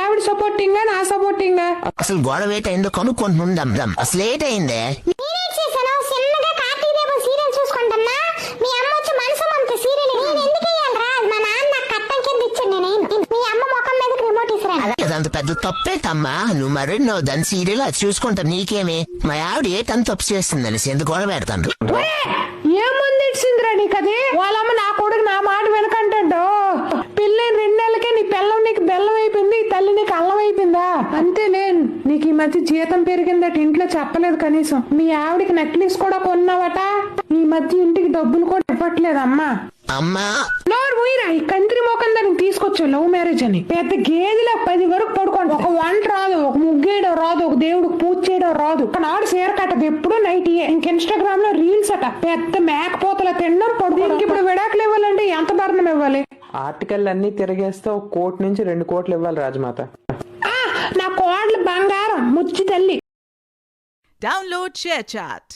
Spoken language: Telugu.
ఆవిడ సపోర్టింగా నా సపోర్టింగా? అసలు గొడవ ఏటైందో కనుక్కుంటుందాం. అసలు ఏటైందే? అదంత పెద్ద తప్పేటమ్మా. నువ్వు మరెన్నో దాని సీరియల్ అది చూసుకుంటా నీకేమి. మా ఆవిడ ఏటంత తప్పు చేస్తుందని ఎందుకు గొడవ పెడతాను? ఏముంది ఇచ్చిందిరా నీకది? వాళ్ళమ్మ నా కొడుకు నా మాట వెనకంటాడు. పిల్లని 2 నెలలకే నీ పిల్లం నీకు బెల్లం అయిపోయింది, తల్లి నీకు అల్లం అయిపోయిందా? అంతేనే. నీకు ఈ మధ్య జీతం పెరిగిందట, ఇంట్లో చెప్పలేదు కనీసం. మీ ఆవిడికి నెక్లెస్ కూడా కొన్నావట. ఈ మధ్య ఇంటికి డబ్బులు కూడా ఇవ్వట్లేదమ్మా. అమ్మా ఈ కంత్రి మోకం దానికి తీసుకొచ్చా లవ్ మ్యారేజ్ అని. పెద్ద గేదెలా 10 వరకు పడుకోండి. ఒక వంట రాదు, ఒక ముగ్గేయడం రాదు, ఒక దేవుడికి పూజ చేయడం రాదు. నాడు చీర కట్టదు, ఎప్పుడు నైట్ ఇంక ఇన్స్టాగ్రామ్ లో రీల్స్ అట. పెద్ద మేకపోతల తినడం పడుకోవడం. ఇప్పుడు విడాకులు ఇవ్వాలంటే ఎంత భరణం ఇవ్వాలి? ఆర్టికల్ అన్ని తిరిగేస్తే 1 కోటి నుంచి 2 కోట్లు ఇవ్వాలి రాజమాత. నా కోడలు బంగారం ముచ్చి తల్లి. Download ShareChat.